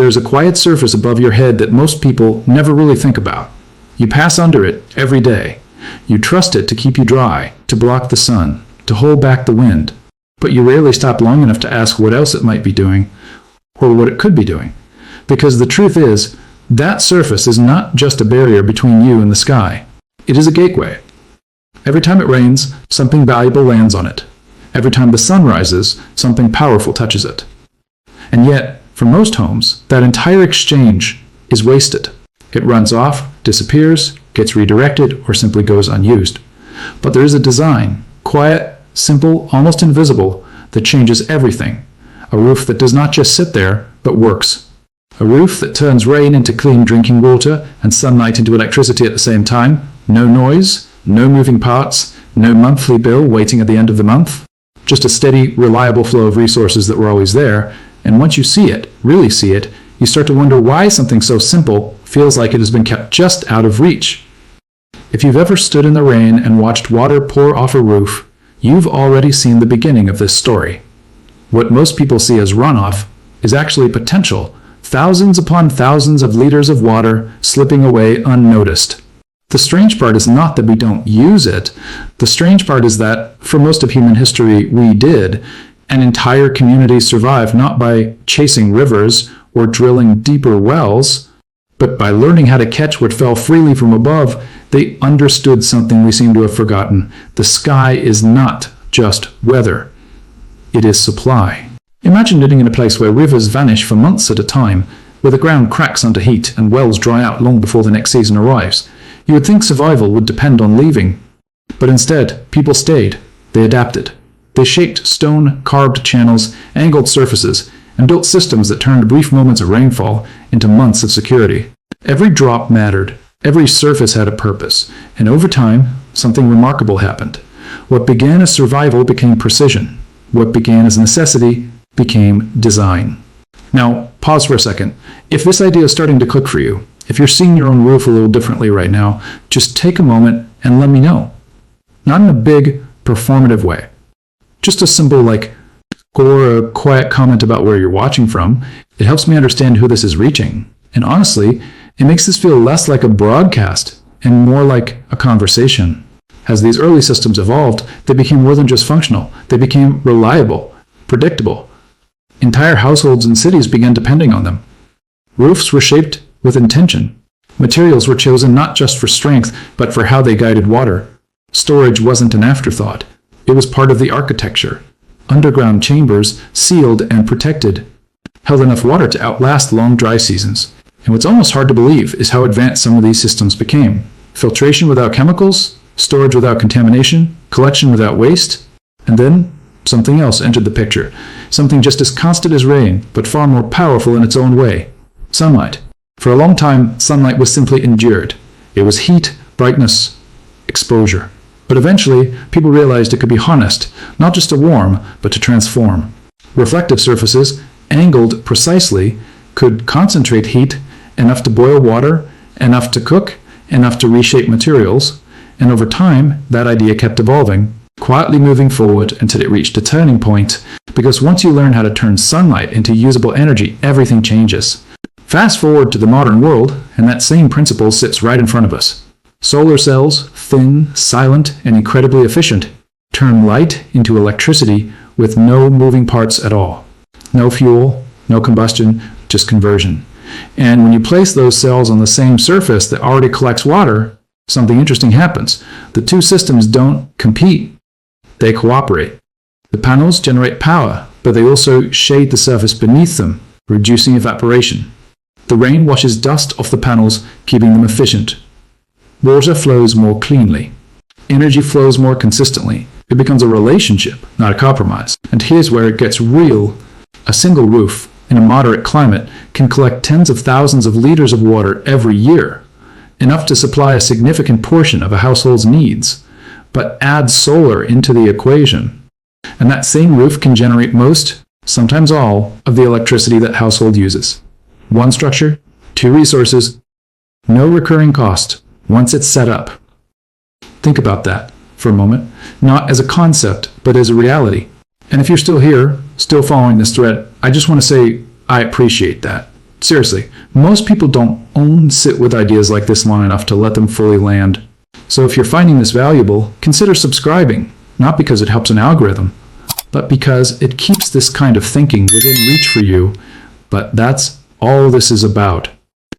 There's a quiet surface above your head that most people never really think about. You pass under it every day. You trust it to keep you dry, to block the sun, to hold back the wind. But you rarely stop long enough to ask what else it might be doing, or what it could be doing. Because the truth is, that surface is not just a barrier between you and the sky. It is a gateway. Every time it rains, something valuable lands on it. Every time the sun rises, something powerful touches it. And yet, for most homes, that entire exchange is wasted. It runs off, disappears, gets redirected, or simply goes unused. But there is a design, quiet, simple, almost invisible, that changes everything. A roof that does not just sit there, but works. A roof that turns rain into clean drinking water and sunlight into electricity at the same time. No noise, no moving parts, no monthly bill waiting at the end of the month. Just a steady, reliable flow of resources that were always there. And once you see it, really see it, you start to wonder why something so simple feels like it has been kept just out of reach. If you've ever stood in the rain and watched water pour off a roof, you've already seen the beginning of this story. What most people see as runoff is actually potential, thousands upon thousands of liters of water slipping away unnoticed. The strange part is not that we don't use it. The strange part is that, for most of human history, we did. An entire community survived not by chasing rivers or drilling deeper wells, but by learning how to catch what fell freely from above. They understood something we seem to have forgotten. The sky is not just weather. It is supply. Imagine living in a place where rivers vanish for months at a time, where the ground cracks under heat and wells dry out long before the next season arrives. You would think survival would depend on leaving. But instead, people stayed. They adapted. They shaped stone-carved channels, angled surfaces, and built systems that turned brief moments of rainfall into months of security. Every drop mattered. Every surface had a purpose. And over time, something remarkable happened. What began as survival became precision. What began as necessity became design. Now, pause for a second. If this idea is starting to click for you, if you're seeing your own roof a little differently right now, just take a moment and let me know. Not in a big, performative way. Just a simple or a quiet comment about where you're watching from. It helps me understand who this is reaching. And honestly, it makes this feel less like a broadcast and more like a conversation. As these early systems evolved, they became more than just functional. They became reliable, predictable. Entire households and cities began depending on them. Roofs were shaped with intention. Materials were chosen not just for strength, but for how they guided water. Storage wasn't an afterthought. It was part of the architecture. Underground chambers, sealed and protected, held enough water to outlast long dry seasons. And what's almost hard to believe is how advanced some of these systems became. Filtration without chemicals, storage without contamination, collection without waste, and then something else entered the picture. Something just as constant as rain, but far more powerful in its own way. Sunlight. For a long time, sunlight was simply endured. It was heat, brightness, exposure. But eventually, people realized it could be harnessed, not just to warm, but to transform. Reflective surfaces, angled precisely, could concentrate heat, enough to boil water, enough to cook, enough to reshape materials, and over time, that idea kept evolving, quietly moving forward until it reached a turning point, because once you learn how to turn sunlight into usable energy, everything changes. Fast forward to the modern world, and that same principle sits right in front of us. Solar cells, thin, silent, and incredibly efficient, turn light into electricity with no moving parts at all. No fuel, no combustion, just conversion. And when you place those cells on the same surface that already collects water, something interesting happens. The two systems don't compete. They cooperate. The panels generate power, but they also shade the surface beneath them, reducing evaporation. The rain washes dust off the panels, keeping them efficient. Water flows more cleanly. Energy flows more consistently. It becomes a relationship, not a compromise. And here's where it gets real. A single roof, in a moderate climate, can collect tens of thousands of liters of water every year, enough to supply a significant portion of a household's needs. But add solar into the equation, and that same roof can generate most, sometimes all, of the electricity that household uses. One structure, two resources, no recurring cost once it's set up. Think about that for a moment, not as a concept, but as a reality. And if you're still here, still following this thread, I just want to say I appreciate that. Seriously, most people don't sit with ideas like this long enough to let them fully land. So if you're finding this valuable, consider subscribing, not because it helps an algorithm, but because it keeps this kind of thinking within reach for you. But that's all this is about.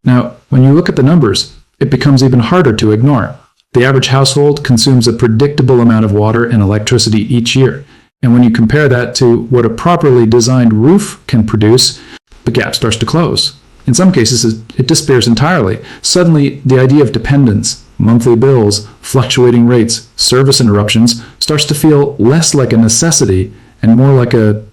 Now, when you look at the numbers, it becomes even harder to ignore. The average household consumes a predictable amount of water and electricity each year. And when you compare that to what a properly designed roof can produce, the gap starts to close. In some cases, it disappears entirely. Suddenly, the idea of dependence, monthly bills, fluctuating rates, service interruptions starts to feel less like a necessity and more like a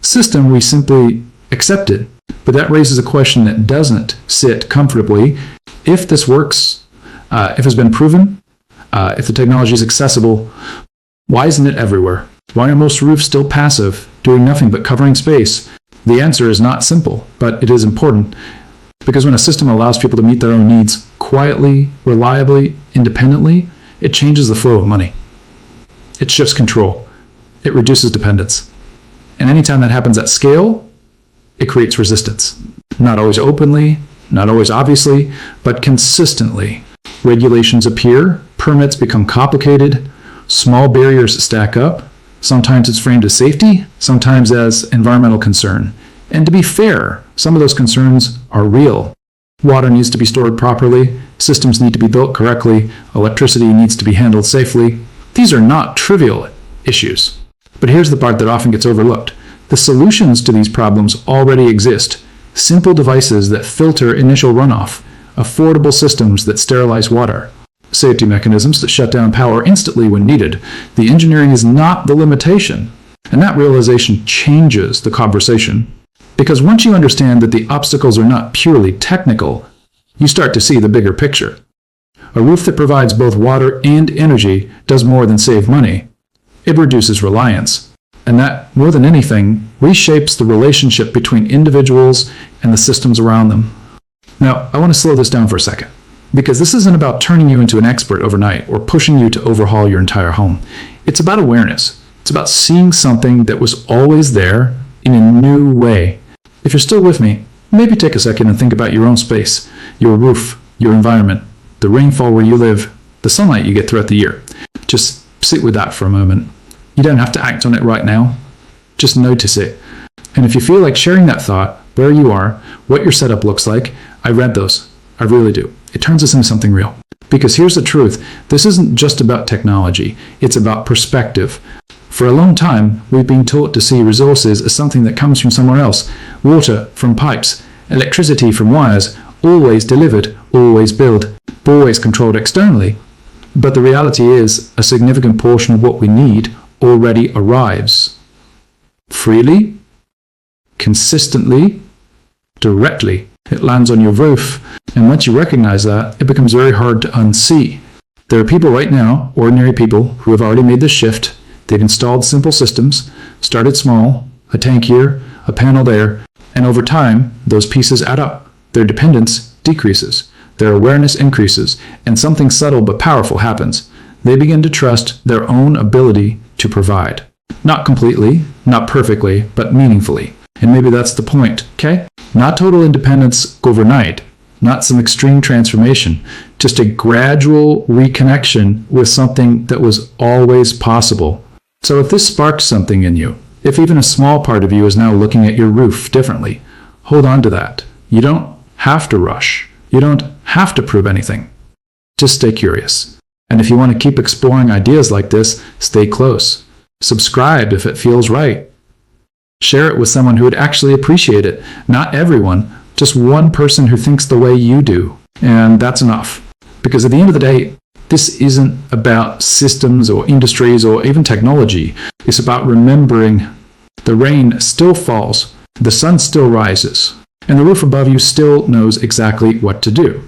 system we simply accepted. But that raises a question that doesn't sit comfortably. If this works, if it's been proven, if the technology is accessible, why isn't it everywhere? Why are most roofs still passive, doing nothing but covering space? The answer is not simple, but it is important, because when a system allows people to meet their own needs quietly, reliably, independently, it changes the flow of money. It shifts control. It reduces dependence. And anytime that happens at scale, it creates resistance. Not always openly, not always obviously, but consistently. Regulations appear, permits become complicated, small barriers stack up. Sometimes it's framed as safety, sometimes as environmental concern. And to be fair, some of those concerns are real. Water needs to be stored properly, systems need to be built correctly, electricity needs to be handled safely. These are not trivial issues. But here's the part that often gets overlooked. The solutions to these problems already exist. Simple devices that filter initial runoff, affordable systems that sterilize water, safety mechanisms that shut down power instantly when needed. The engineering is not the limitation. And that realization changes the conversation. Because once you understand that the obstacles are not purely technical, you start to see the bigger picture. A roof that provides both water and energy does more than save money. It reduces reliance. And that, more than anything, reshapes the relationship between individuals and the systems around them. Now, I want to slow this down for a second, because this isn't about turning you into an expert overnight or pushing you to overhaul your entire home. It's about awareness. It's about seeing something that was always there in a new way. If you're still with me, maybe take a second and think about your own space, your roof, your environment, the rainfall where you live, the sunlight you get throughout the year. Just sit with that for a moment. You don't have to act on it right now. Just notice it. And if you feel like sharing that thought, where you are, what your setup looks like, I read those. I really do. It turns us into something real. Because here's the truth. This isn't just about technology. It's about perspective. For a long time, we've been taught to see resources as something that comes from somewhere else. Water from pipes, electricity from wires, always delivered, always built, always controlled externally. But the reality is, a significant portion of what we need already arrives. Freely, consistently, directly. It lands on your roof, and once you recognize that, it becomes very hard to unsee. There are people right now, ordinary people, who have already made this shift. They've installed simple systems, started small, a tank here, a panel there, and over time, those pieces add up. Their dependence decreases, their awareness increases, and something subtle but powerful happens. They begin to trust their own ability to provide. Not completely, not perfectly, but meaningfully. And maybe that's the point, okay? Not total independence overnight, not some extreme transformation, just a gradual reconnection with something that was always possible. So if this sparks something in you, if even a small part of you is now looking at your roof differently, hold on to that. You don't have to rush. You don't have to prove anything. Just stay curious. And if you want to keep exploring ideas like this, stay close. Subscribe if it feels right. Share it with someone who would actually appreciate it. Not everyone, just one person who thinks the way you do. And that's enough. Because at the end of the day, this isn't about systems or industries or even technology. It's about remembering the rain still falls, the sun still rises, and the roof above you still knows exactly what to do.